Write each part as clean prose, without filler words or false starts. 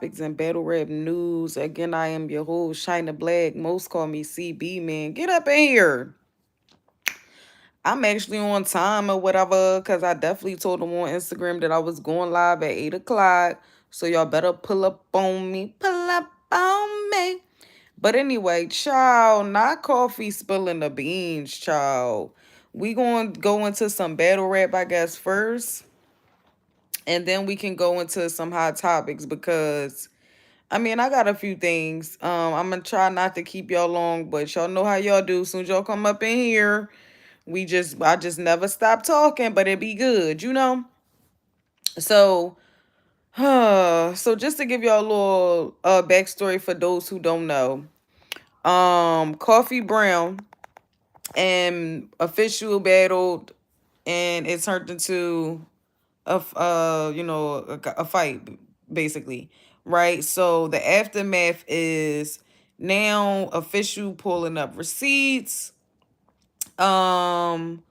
And battle rap news. Again, I am your host, Shina Black. Most call me CB, man. Get up in here. I'm actually on time or whatever, because I definitely told them on Instagram that I was going live at 8 o'clock. So y'all better pull up on me. Pull up on me. But anyway, child, not coffee spilling the beans, child. We going to go into some battle rap, I guess, first. And then we can go into some hot topics because I mean, I got a few things. I'm gonna try not to keep y'all long, but y'all know how y'all do. As soon as y'all come up in here, I just never stop talking, but it be good, you know. So, so just to give y'all a little backstory for those who don't know, Coffee Brown and Official battled, and it turned into a fight basically, right? So the aftermath is now Official pulling up receipts, um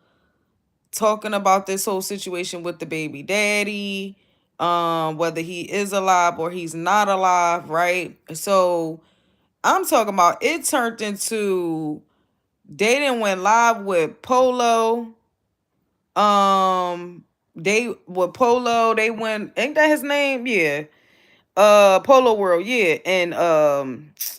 talking about this whole situation with the baby daddy, whether he is alive or he's not alive, right? So I'm talking about it turned into they didn't went live with Polo. They with Polo, they went, ain't that his name? Yeah. Polo World, yeah. And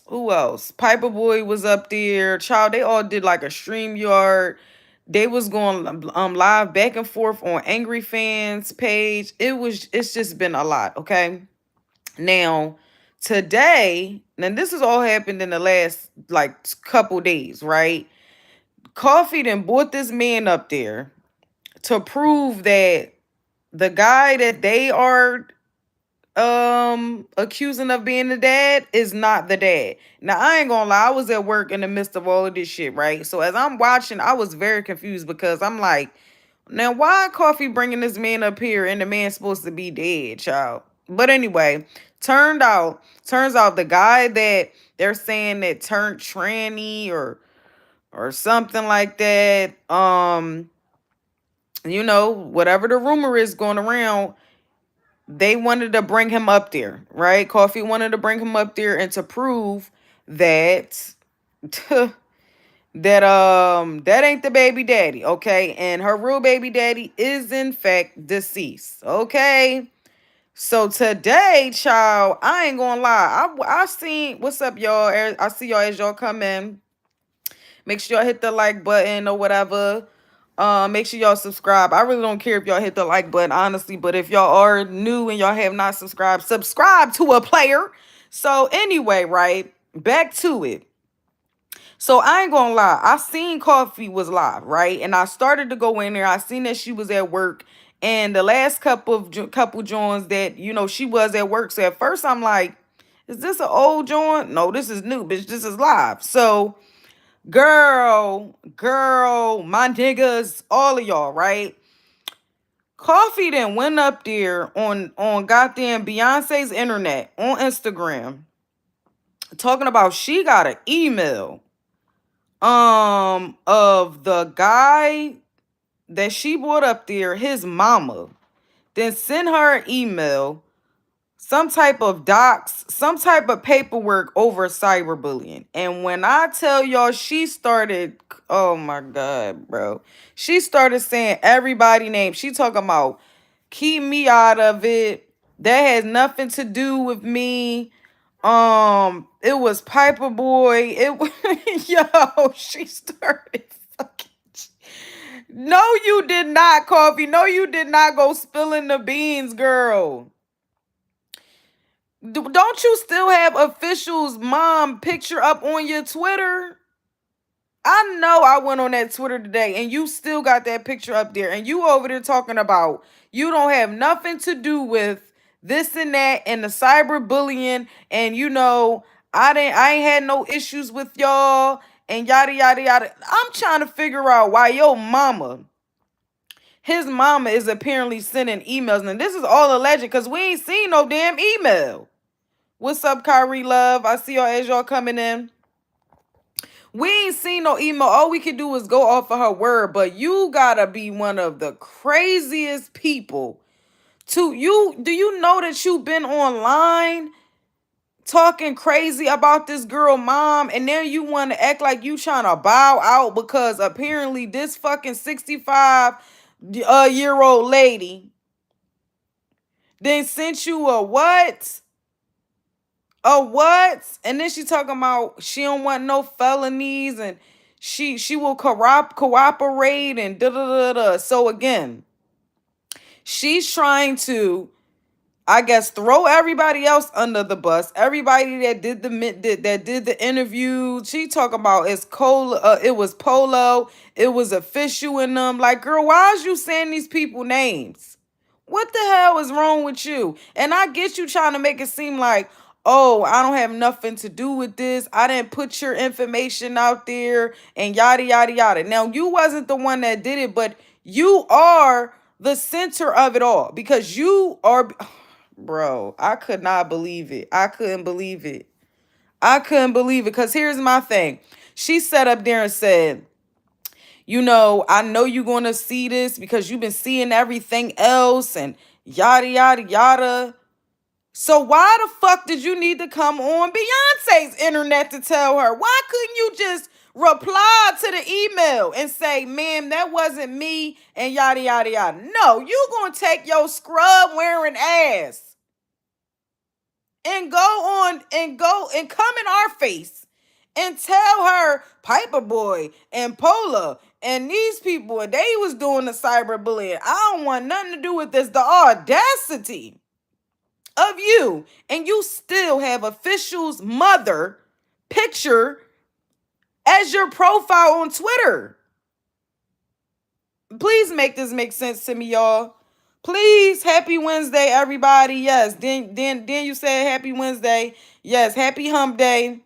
who else? Piper Boy was up there. Child, they all did like a stream yard. They was going live back and forth on Angry Fans page. It's just been a lot, okay? Now, today, now this has all happened in the last like couple days, right? Coffee then brought this man up there to prove that the guy that they are accusing of being the dad is not the dad. Now I ain't gonna lie, I was at work in the midst of all of this shit, right? So as I'm watching, I was very confused because I'm like, now why Coffee bringing this man up here and the man's supposed to be dead, child? But anyway, turns out the guy that they're saying that turned tranny or something like that, whatever the rumor is going around, they wanted to bring him up there, right? Coffee wanted to bring him up there and to prove that that ain't the baby daddy, okay? And her real baby daddy is in fact deceased, okay? So today, child, I ain't gonna lie. I seen what's up, y'all. I see y'all as y'all come in. Make sure y'all hit the like button or whatever. Make sure y'all subscribe. I really don't care if y'all hit the like button, honestly, but if y'all are new and y'all have not subscribed, subscribe to a player. So anyway, right, back to it. So I ain't gonna lie, I seen Coffee was live, right, and I started to go in there. I seen that she was at work, and the last couple joins that she was at work. So at first I'm like, is this an old joint? No, this is new, bitch. This is live. So girl, my niggas, all of y'all, right? Coffee then went up there on goddamn Beyonce's internet on Instagram talking about she got an email of the guy that she brought up there, his mama, then sent her an email, some type of docs, some type of paperwork over cyberbullying. And when I tell y'all, she started, oh my God, bro. She started saying everybody name. She talking about keep me out of it. That has nothing to do with me. It was Piper Boy. Yo, she started fucking. No, you did not, Coffee. No, you did not go spilling the beans, girl. Don't you still have Official's mom picture up on your Twitter? I know I went on that Twitter today and you still got that picture up there and you over there talking about you don't have nothing to do with this and that and the cyberbullying and I ain't had no issues with y'all and yada yada yada. I'm trying to figure out why his mama is apparently sending emails, and this is all alleged because we ain't seen no damn email. What's up, Kyrie Love? I see y'all as y'all coming in. We ain't seen no email. All we can do is go off of her word, but you gotta be one of the craziest people to you. Do you know that you've been online talking crazy about this girl mom, and then you want to act like you trying to bow out because apparently this fucking 65 year old lady then sent you a what? A what? And then she talking about she don't want no felonies, and she will cooperate and da da da da. So again, she's trying to, I guess, throw everybody else under the bus. Everybody that did the interview. She talking about it's Cola. It was Polo. It was official in them. Like, girl, why is you saying these people names? What the hell is wrong with you? And I get you trying to make it seem like, oh, I don't have nothing to do with this. I didn't put your information out there and yada yada yada. Now, you wasn't the one that did it, but you are the center of it all because you are. Bro, I could not believe it. I couldn't believe it. I couldn't believe it. Because here's my thing. She sat up there and said, I know you're going to see this because you've been seeing everything else and yada, yada, yada. So why the fuck did you need to come on Beyonce's internet to tell her? Why couldn't you just reply to the email and say, ma'am, that wasn't me and yada, yada, yada? No, you going to take your scrub wearing ass and go and come in our face and tell her Piper Boy and Pola and these people, they was doing the cyberbullying. I don't want nothing to do with this. The audacity of you, and you still have official's mother picture as your profile on Twitter. Please make this make sense to me, y'all. Please, happy Wednesday, everybody. Yes, then you said happy Wednesday. Yes, happy hump day.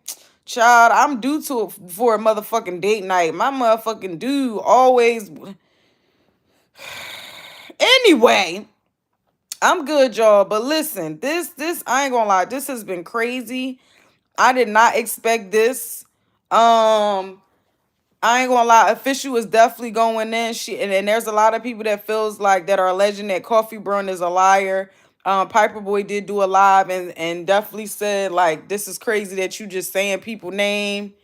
Child, I'm due for a motherfucking date night. My motherfucking dude always. Anyway, I'm good, y'all. But listen, this I ain't gonna lie, this has been crazy. I did not expect this. I ain't gonna lie, official is definitely going in. And there's a lot of people that feels like that are alleging that Coffee Brun is a liar. Piper Boy did do a live and definitely said like this is crazy that you just saying people name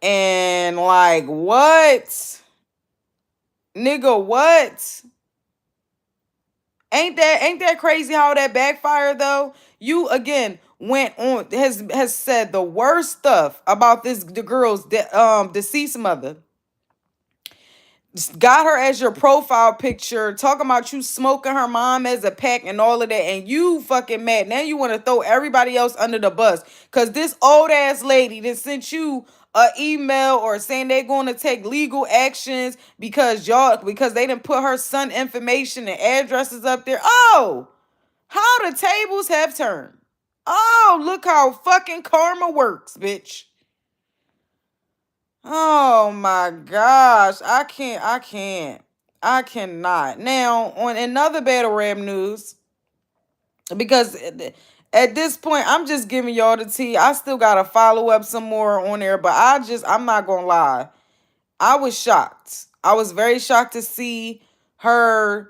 and like what? Nigga, what? Ain't that crazy how that backfired though? You again went on has said the worst stuff about the girl's deceased mother. Got her as your profile picture, talking about you smoking her mom as a pack and all of that, and you fucking mad. Now you want to throw everybody else under the bus because this old ass lady that sent you a email or saying they're going to take legal actions because they didn't put her son information and addresses up there. Oh, how the tables have turned. Oh, look how fucking karma works, bitch. Oh my gosh. I cannot. Now, on another battle rap news, because at this point, I'm just giving y'all the tea. I still got to follow up some more on there, but I'm not going to lie. I was shocked. I was very shocked to see her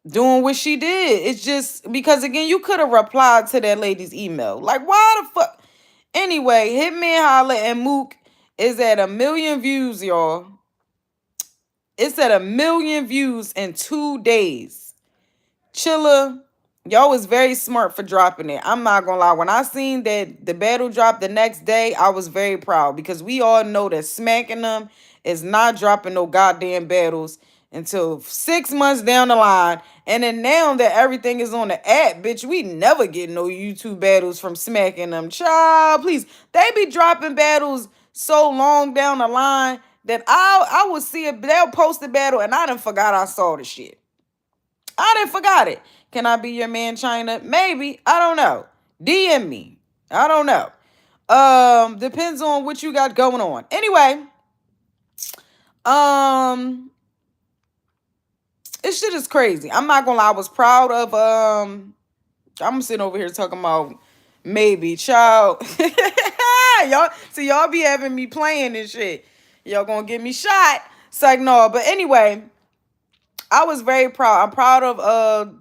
doing what she did. It's just because, again, you could have replied to that lady's email. Like, why the fuck? Anyway, Hitman Holla and Mook is at 1 million views, y'all. It's at 1 million views in 2 days. Chilla, y'all was very smart for dropping it. I'm not gonna lie. When I seen that the battle dropped the next day, I was very proud because we all know that smacking them is not dropping no goddamn battles until 6 months down the line. And then now that everything is on the app, bitch, we never get no YouTube battles from smacking them. Child, please. They be dropping battles so long down the line that I will see it. They'll post the battle and I done forgot I saw the shit. I done forgot it. Can I be your man, China? Maybe. I don't know. DM me. I don't know. Depends on what you got going on. Anyway, this shit is crazy. I'm not gonna lie. I was proud of I'm sitting over here talking about maybe child. y'all be having me playing and shit. Y'all gonna get me shot. It's like no, but anyway, I was very proud. I'm proud of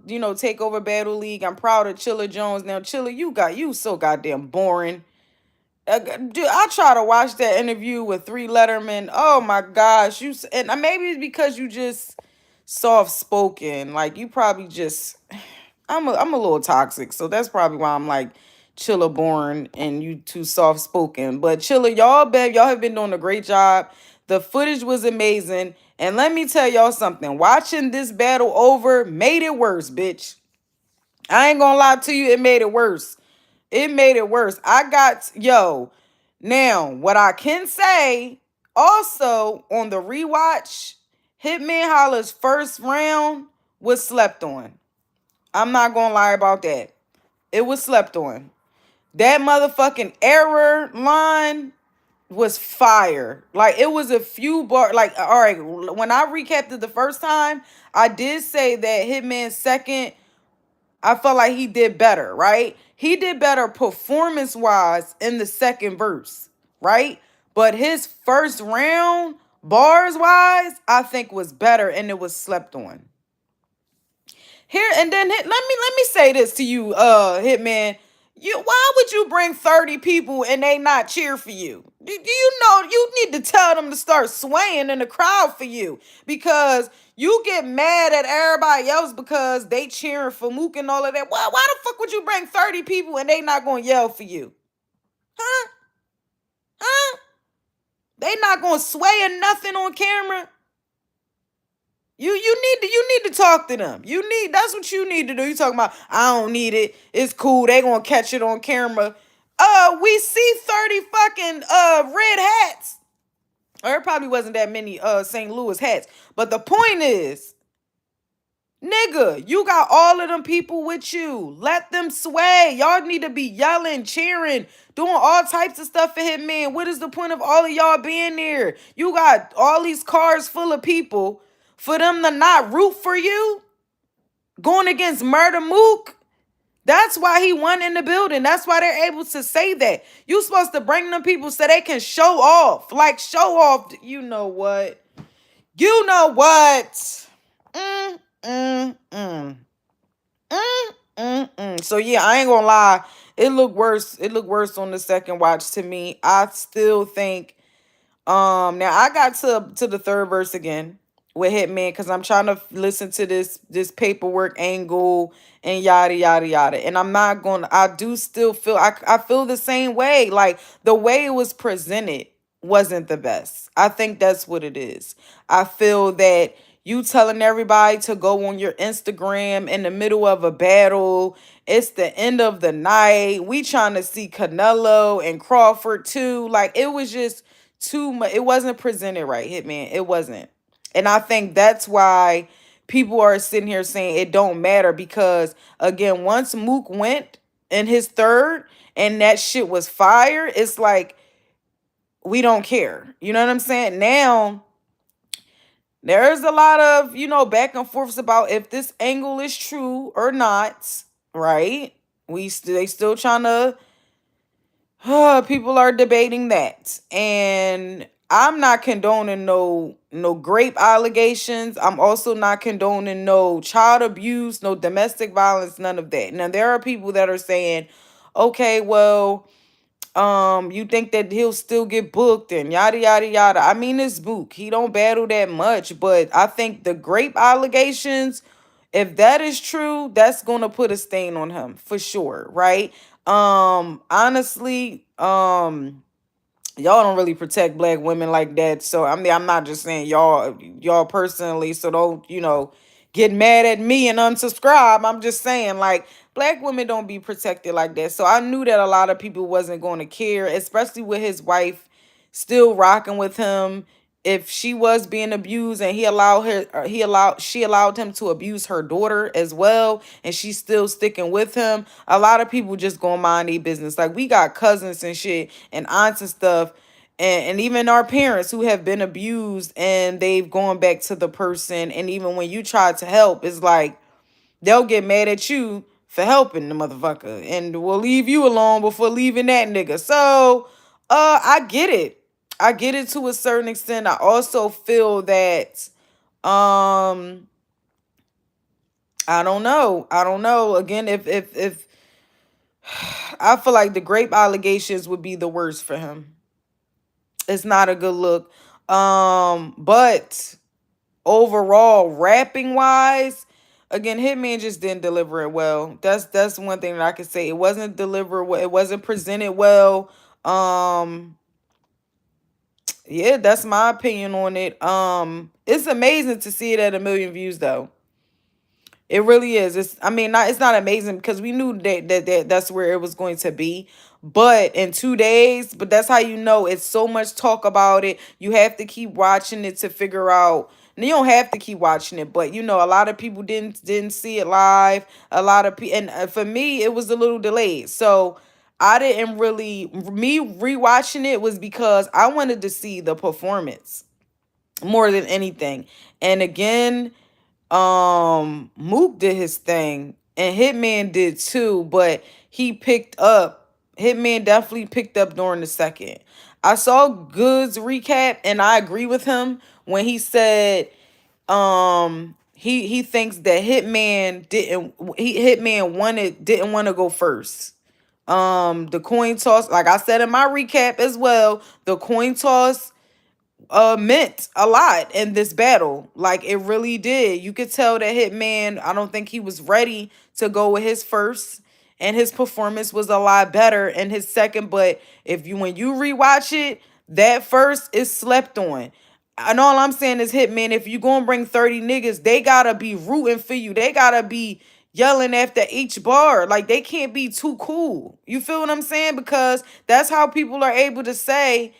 Takeover Battle League. I'm proud of Chilla Jones. Now, Chilla, you so goddamn boring. Dude, I try to watch that interview with Three Letterman. Oh my gosh, and maybe it's because you just soft spoken. Like you probably just, I'm a little toxic, so that's probably why I'm like Chilla born and you too soft spoken. But Chilla, y'all have been doing a great job. The footage was amazing, and let me tell y'all something. Watching this battle over made it worse, bitch. I ain't gonna lie to you, it made it worse. It made it worse. Now, what I can say also on the rewatch, Hitman Holla's first round was slept on. I'm not gonna lie about that. It was slept on. That motherfucking error line was fire. Like it was a few bar. Like all right, when I recapped it the first time, I did say that Hitman's second, I felt like he did better, right? He did better performance wise in the second verse, right? But his first round, bars wise, I think was better and it was slept on. Here and then let me say this to you, Hitman. Why would you bring 30 people and they not cheer for you? Do you know you need to tell them to start swaying in the crowd for you? Because you get mad at everybody else because they cheering for Mook and all of that. Why the fuck would you bring 30 people and they not gonna yell for you? Huh? Huh? They not gonna sway or nothing on camera. You need to talk to them. That's what you need to do. You talking about I don't need it. It's cool. They gonna catch it on camera. We see 30 fucking red hats. Or it probably wasn't that many St. Louis hats. But the point is, nigga, you got all of them people with you. Let them sway. Y'all need to be yelling, cheering, doing all types of stuff for Hitman. What is the point of all of y'all being there? You got all these cars full of people for them to not root for you? Going against Murder Mook? That's why he won in the building. That's why they're able to say that. You supposed to bring them people so they can show off. Like, show off. You know what? You know what? Mm, mm, mm. So yeah, I ain't gonna lie. It looked worse. It looked worse on the second watch to me. I still think now I got to the third verse again with Hitman because I'm trying to listen to this paperwork angle and yada yada yada. And I'm not going to, I do still feel I feel the same way. Like the way it was presented wasn't the best. I think that's what it is. I feel that you telling everybody to go on your Instagram in the middle of a battle. It's the end of the night. We trying to see Canelo and Crawford too. Like it was just too much. It wasn't presented right, Hitman. It wasn't. And I think that's why people are sitting here saying it don't matter because again, once Mook went in his third and that shit was fire, it's like we don't care. You know what I'm saying? Now there's a lot of, back and forths about if this angle is true or not, right? They still trying to people are debating that. And I'm not condoning no grape allegations. I'm also not condoning no child abuse, no domestic violence, none of that. Now there are people that are saying, okay, well, you think that he'll still get booked and yada yada yada. I mean, it's Mook. He don't battle that much, but I think the grape allegations, if that is true, that's gonna put a stain on him for sure, right? Honestly, y'all don't really protect black women like that. So I mean, I'm not just saying y'all personally, so don't, get mad at me and unsubscribe. I'm just saying like black women don't be protected like that. So I knew that a lot of people wasn't going to care, especially with his wife still rocking with him. If she was being abused and she allowed him to abuse her daughter as well, and she's still sticking with him, a lot of people just gonna mind their business. Like we got cousins and shit and aunts and stuff, and even our parents who have been abused and they've gone back to the person, and even when you try to help, it's like they'll get mad at you for helping the motherfucker and will leave you alone before leaving that nigga. So I get it. I get it to a certain extent. I also feel that um I don't know. I don't know. Again, if I feel like the grape allegations would be the worst for him. It's not a good look. But overall, rapping wise, again, Hitman just didn't deliver it well. That's one thing that I can say. It wasn't delivered well. It wasn't presented well. Um, yeah, that's my opinion on it. It's amazing to see it at 1 million views though. It really is. I mean, not it's not amazing because we knew that's where it was going to be. But in 2 days, but that's how you know it's so much talk about it. You have to keep watching it to figure out. And you don't have to keep watching it, but you know, a lot of people didn't see it live. A lot of people, and for me, it was a little delayed. So I didn't really me rewatching it was because I wanted to see the performance more than anything. And again, Mook did his thing and Hitman did too, but he picked up. Hitman definitely picked up during the second. I saw Goods recap and I agree with him when he said he thinks that Hitman wanted didn't want to go first. The coin toss, like I said in my recap as well, the coin toss meant a lot in this battle. Like it really did. You could tell that Hitman, I don't think he was ready to go with his first, and his performance was a lot better in his second. But if you when you rewatch it, that first is slept on. And all I'm saying is, Hitman, if you gonna bring 30 niggas, they gotta be rooting for you. They gotta be yelling after each bar. Like they can't be too cool. You feel what I'm saying? Because that's how people are able to say,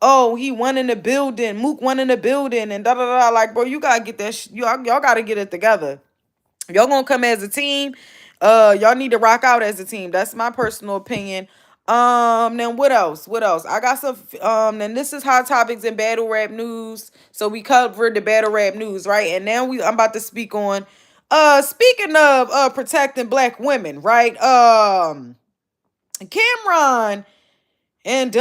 oh, he won in the building. Mook won in the building, and da da da. Like, bro, you gotta get that. Y'all gotta get it together. Y'all gonna come as a team. Y'all need to rock out as a team. That's my personal opinion. Then what else? What else? I got some. Then this is hot topics and battle rap news. So we covered the battle rap news, right? And now I'm about to speak on. Speaking of protecting black women, right? Cameron and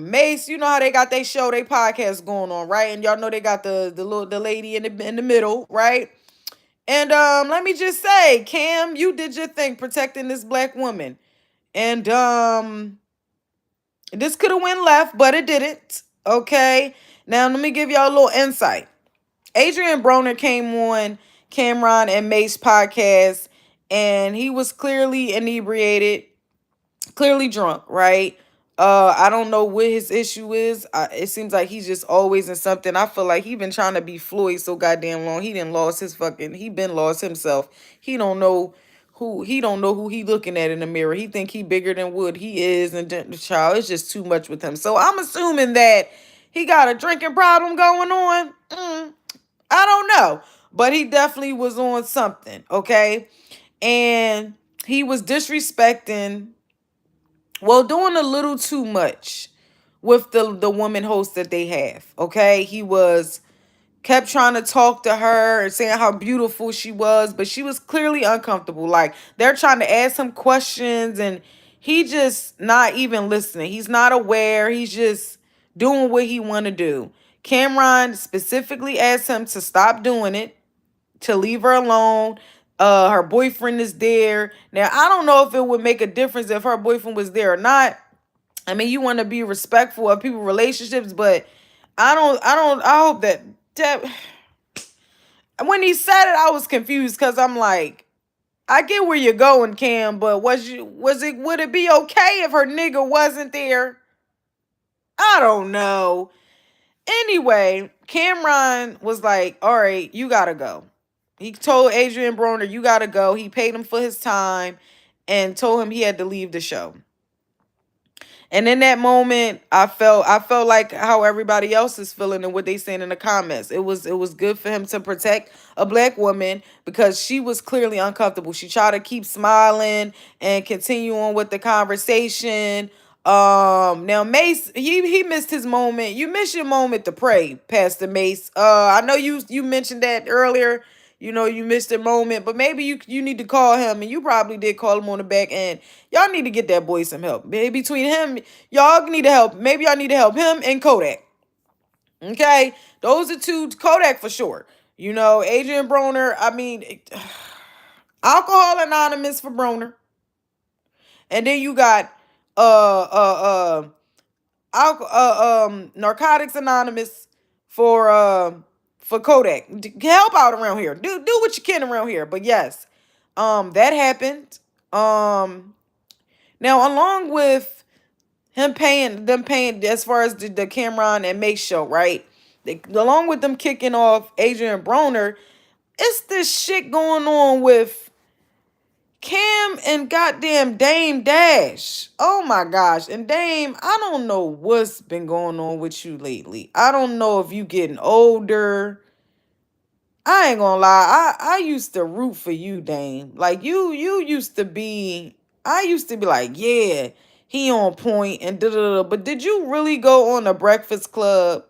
Mace, you know how they got they show, they podcast going on, right? And y'all know they got the lady in the middle, right? And let me just say, Cam, you did your thing protecting this black woman. And this could have went left, but it didn't. Okay. Now let me give y'all a little insight. Adrian Broner came on Cameron and Mace podcast, and he was clearly inebriated, clearly drunk, right? I don't know what his issue is. It seems like he's just always in something. I feel like he been trying to be Floyd so goddamn long. He didn't lost his fucking. He been lost himself. He don't know who. He don't know who he looking at in the mirror. He think he bigger than what he is, and the child, it's just too much with him. So I'm assuming that he got a drinking problem going on. I don't know, but he definitely was on something. Okay, and he was disrespecting, well, doing a little too much with the woman host that they have. Okay, he was kept trying to talk to her and saying how beautiful she was, but she was clearly uncomfortable. Like they're trying to ask him questions and he just not even listening. He's not aware. He's just doing what he want to do. Cameron specifically asked him to stop doing it, to leave her alone. Her boyfriend is there. Now, I don't know if it would make a difference if her boyfriend was there or not. I mean, you want to be respectful of people's relationships, but I hope that when he said it, I was confused because I'm like, I get where you're going, Cam, but would it be okay if her nigga wasn't there? I don't know. Anyway, Cameron was like, all right, you gotta go. He told Adrian Broner, you gotta go. He paid him for his time and told him he had to leave the show. And in that moment, I felt like how everybody else is feeling and what they saying in the comments. It was good for him to protect a black woman because she was clearly uncomfortable. She tried to keep smiling and continue on with the conversation. Now Mace, he missed his moment. You missed your moment to pray, Pastor Mace. I know you mentioned that earlier. You know, you missed a moment, but maybe you need to call him, and you probably did call him on the back end. Y'all need to get that boy some help. Maybe between him, y'all need to help. Maybe y'all need to help him and Kodak. Okay? Those are two, Kodak for sure. You know, Adrian Broner, I mean, Alcohol Anonymous for Broner. And then you got uh uh Narcotics Anonymous for Kodak. Help out around here. Do what you can around here. But yes, that happened. Um, Now along with them paying as far as the Cameron and Make show, right? Along with them kicking off Adrian Broner, it's this shit going on with Cam and goddamn Dame Dash. Oh my gosh. And Dame, I don't know what's been going on with you lately. I don't know if you getting older. I ain't gonna lie. I used to root for you, Dame. Like you used to be I used to be like, yeah, he on point and da da da. But did you really go on the Breakfast Club?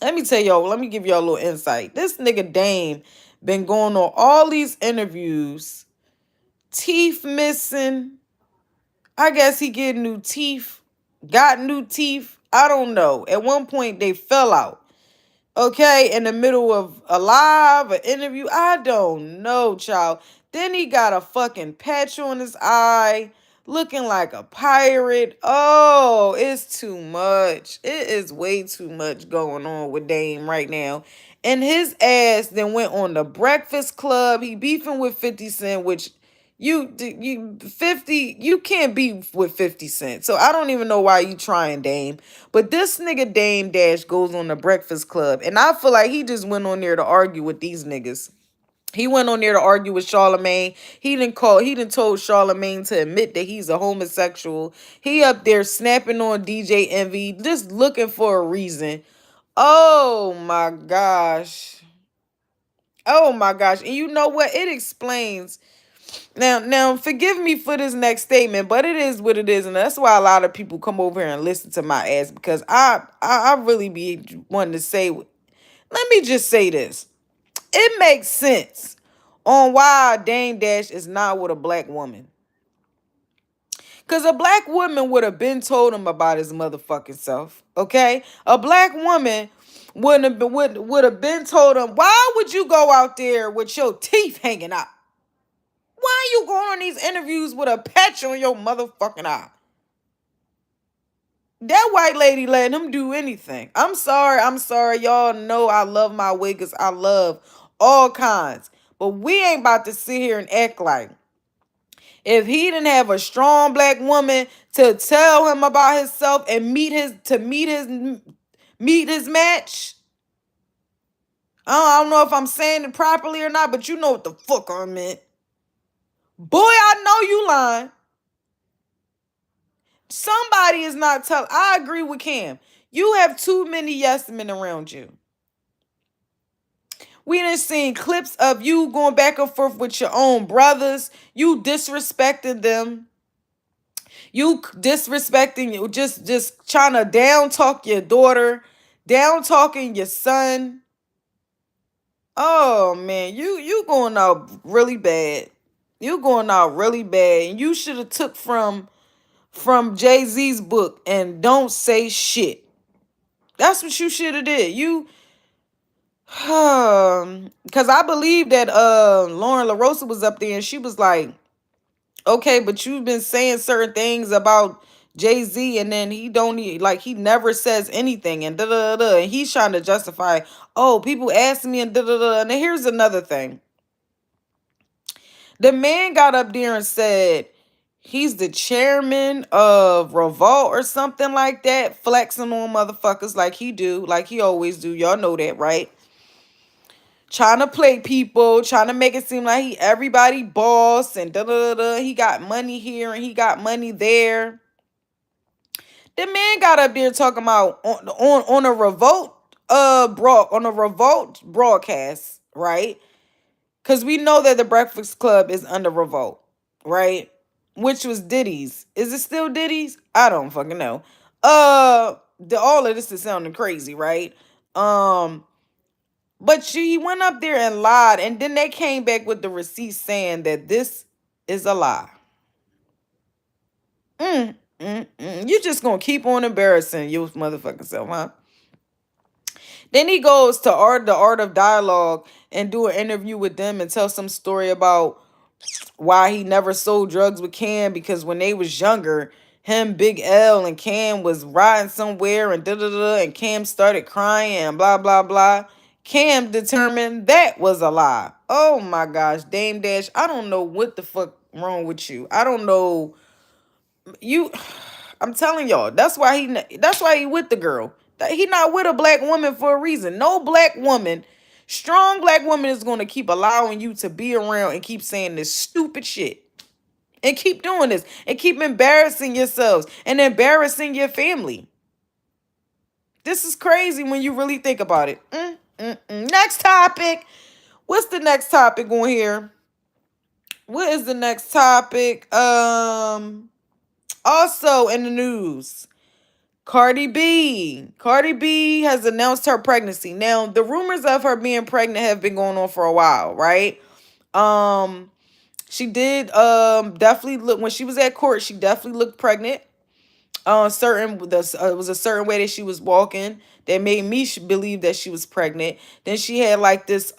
Let me tell y'all, let me give y'all a little insight. This nigga Dame been going on all these interviews, teeth missing. I guess he get new teeth, got new teeth. I don't know. At one point they fell out. Okay, in the middle of a live, an interview. I don't know, child. Then he got a fucking patch on his eye, looking like a pirate. Oh, it's too much. It is way too much going on with Dame right now. And his ass then went on the Breakfast Club. He beefing with 50 Cent, which you 50 you can't be with 50 Cent. So I don't even know why you trying, Dame. But this nigga Dame Dash goes on the Breakfast Club, and I feel like he just went on there to argue with these niggas. He went on there to argue with Charlemagne. He didn't told Charlemagne to admit that he's a homosexual. He up there snapping on DJ Envy, just looking for a reason. Oh my gosh. Oh my gosh. And you know what? It explains. Now, forgive me for this next statement, but it is what it is, and that's why a lot of people come over here and listen to my ass because I really be wanting to say. Let me just say this: it makes sense on why Dame Dash is not with a black woman, because a black woman would have been told him about his motherfucking self. Okay, a black woman would have been told him, why would you go out there with your teeth hanging out? Why you going on these interviews with a patch on your motherfucking eye? That white lady letting him do anything. I'm sorry. I'm sorry. Y'all know I love my wiggers. I love all kinds. But we ain't about to sit here and act like if he didn't have a strong black woman to tell him about himself and meet his match. I don't know if I'm saying it properly or not, but you know what the fuck I meant. Boy, I know you lying. Somebody is not telling. I agree with Cam. You have too many yes men around you. We done seen clips of you going back and forth with your own brothers. You disrespecting them. You disrespecting you. Just trying to down talk your daughter, down talking your son. Oh man, you going out really bad. You going out really bad. And you should have took from Jay-Z's book and don't say shit. That's what you should have did. You because I believe that Lauren LaRosa was up there and she was like, okay, but you've been saying certain things about Jay-Z and then he never says anything and da da da, and he's trying to justify, oh, people ask me and da da da. And then here's another thing. The man got up there and said he's the chairman of Revolt or something like that, flexing on motherfuckers like he always do. Y'all know that, right? Trying to play people, trying to make it seem like he everybody boss and da da da. He got money here and he got money there. The man got up there talking about on a Revolt broadcast, right? Because we know that the Breakfast Club is under Revolt, right? Which was Diddy's. Is it still Diddy's? I don't fucking know. All of this is sounding crazy, right? But he went up there and lied, and then they came back with the receipt saying that this is a lie. You just gonna keep on embarrassing your motherfucking self, huh? Then he goes to the art of dialogue and do an interview with them and tell some story about why he never sold drugs with Cam, because when they was younger, him, Big L, and Cam was riding somewhere and da da da, and Cam started crying and blah blah blah. Cam determined that was a lie. Oh my gosh, Dame Dash, I don't know what the fuck wrong with you. I don't know you. I'm telling y'all, that's why he with the girl. He not with a black woman for a reason. No black woman, strong black woman, is gonna keep allowing you to be around and keep saying this stupid shit. And keep doing this. And keep embarrassing yourselves and embarrassing your family. This is crazy when you really think about it. Next topic. What's the next topic on here? What is the next topic? Also in the news, Cardi B. Cardi B has announced her pregnancy. Now, the rumors of her being pregnant have been going on for a while, right? Um, she did definitely look, when she was at court, she definitely looked pregnant. It was a certain way that she was walking that made me believe that she was pregnant. Then she had like this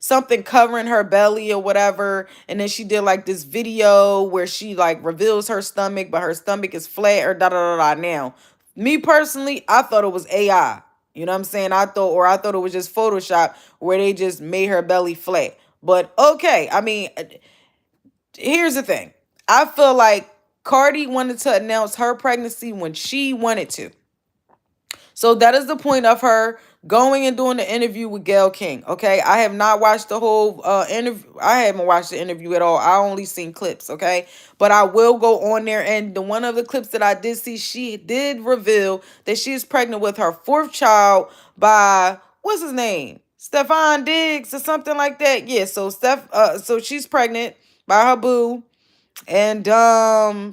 something covering her belly or whatever, and then she did like this video where she like reveals her stomach, but her stomach is flat or da da da da. Now, me personally, I thought it was AI. You know what I'm saying? I thought it was just Photoshop where they just made her belly flat. But okay, I mean, here's the thing. I feel like Cardi wanted to announce her pregnancy when she wanted to. So that is the point of her going and doing the interview with Gayle King. Okay, I have not watched the whole interview. I haven't watched the interview at all. I only seen clips. Okay, but I will go on there, and the one of the clips that I did see, she did reveal that she is pregnant with her fourth child by, what's his name, Stefan Diggs or something like that. Yeah, so so she's pregnant by her boo. And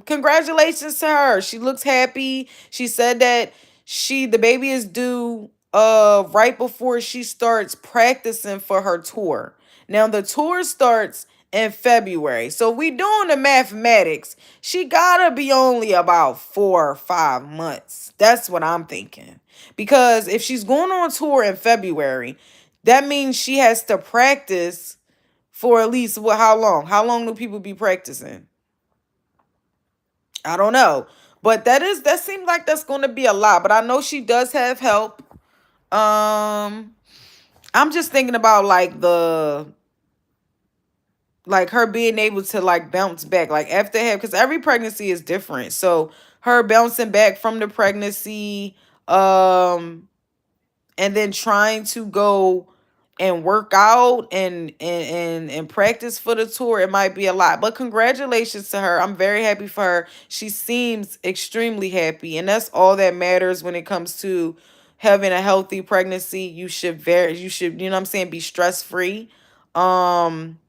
congratulations to her. She looks happy. She said that the baby is due right before she starts practicing for her tour. Now the tour starts in February. So we doing the mathematics. She gotta be only about 4 or 5 months. That's what I'm thinking. Because if she's going on tour in February, that means she has to practice for at least what, how long? How long do people be practicing? I don't know. But that seems like that's going to be a lot. But I know she does have help. Um, I'm just thinking about like her being able to like bounce back like after have, because every pregnancy is different. So her bouncing back from the pregnancy, um, and then trying to go and work out and practice for the tour, it might be a lot. But congratulations to her. I'm very happy for her. She seems extremely happy, and that's all that matters when it comes to having a healthy pregnancy. You should, you know what I'm saying, be stress free. um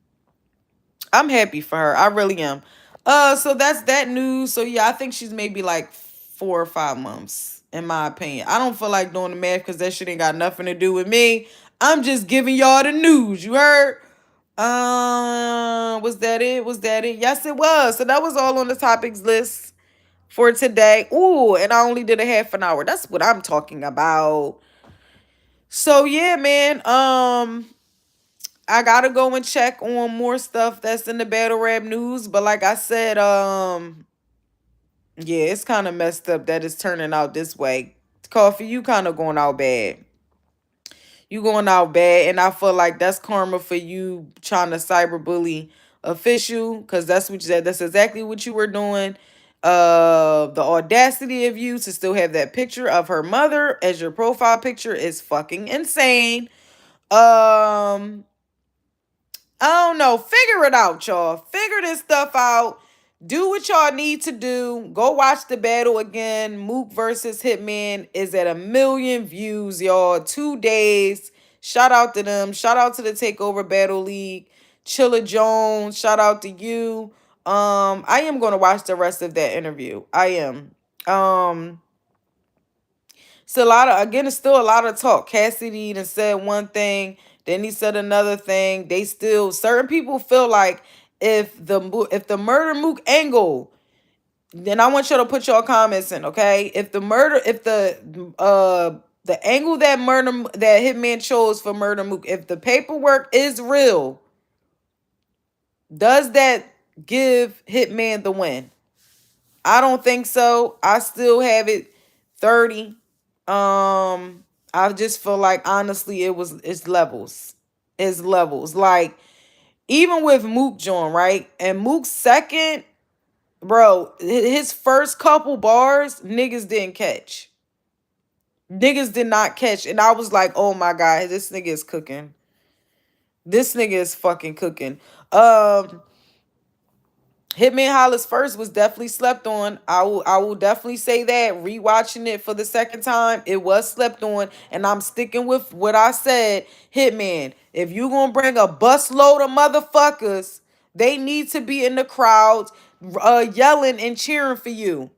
I'm happy for her. I really am. So that's that news. So yeah, I think she's maybe like 4 or 5 months, in my opinion. I don't feel like doing the math because that shit ain't got nothing to do with me. I'm just giving y'all the news. You heard? Was that it? Was that it? Yes, it was. So that was all on the topics list for today. Ooh, and I only did a half an hour. That's what I'm talking about. So yeah, man. I gotta go and check on more stuff that's in the battle rap news. But like I said, yeah, it's kind of messed up that it's turning out this way. Coffee, you kind of going out bad. You going out bad, and I feel like that's karma for you trying to cyberbully official, because that's what you said. That's exactly what you were doing. The audacity of you to still have that picture of her mother as your profile picture is fucking insane. Um, I don't know. Figure it out, y'all. Figure this stuff out. Do what y'all need to do. Go watch the battle again. Mook versus Hitman is at 1 million views, y'all. 2 days. Shout out to them. Shout out to the Takeover Battle League. Chilla Jones. Shout out to you. I am gonna watch the rest of that interview. I am. It's a lot of, again, it's still a lot of talk. Cassidy done said one thing, then he said another thing. They still, certain people feel like if the murder Mook angle, then I want y'all to put your comments in, okay? If the angle that Hitman chose for murder Mook, if the paperwork is real, Does that give Hitman the win? I don't think so. I still have it 30. I just feel like honestly it's levels. It's levels. Like even with Mook John, right? And Mook's second, bro, his first couple bars, niggas didn't catch. Niggas did not catch. And I was like, oh my God, this nigga is cooking. This nigga is fucking cooking. Hitman Holla's first was definitely slept on. I will definitely say that. Rewatching it for the second time, it was slept on. And I'm sticking with what I said. Hitman, if you gonna bring a busload of motherfuckers, they need to be in the crowd yelling and cheering for you.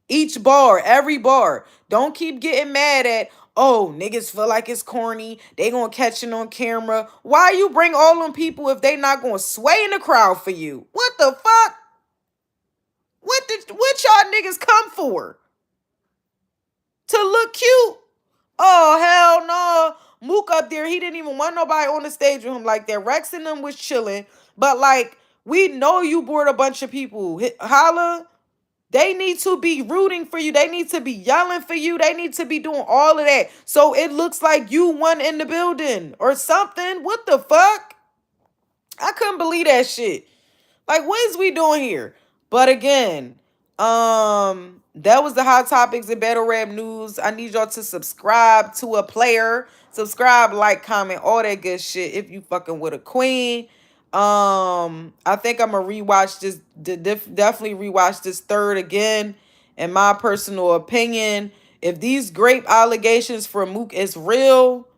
Each bar, every bar. Don't keep getting mad at, oh, niggas feel like it's corny. They gonna catch it on camera. Why you bring all them people if they not gonna sway in the crowd for you? What the fuck? What y'all niggas come for? To look cute? Oh, hell no. Mook up there, he didn't even want nobody on the stage with him like that. Rex and them was chilling. But like, we know you bored a bunch of people. Holla, they need to be rooting for you. They need to be yelling for you. They need to be doing all of that. So it looks like you won in the building or something. What the fuck? I couldn't believe that shit. Like, what is we doing here? But again, that was the hot topics in battle rap news. I need y'all to subscribe to a player. Subscribe, like, comment, all that good shit if you fucking with a queen. I think I'm gonna rewatch this, definitely rewatch this third again. In my personal opinion, if these grape allegations from Mook is real,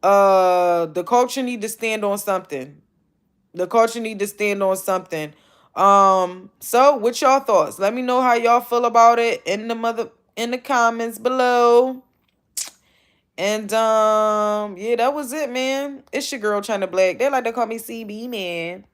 the culture need to stand on something. The culture need to stand on something. So what y'all thoughts? Let me know how y'all feel about it in the comments below. And yeah, that was it, man. It's your girl trying to black. They like to call me CB, man.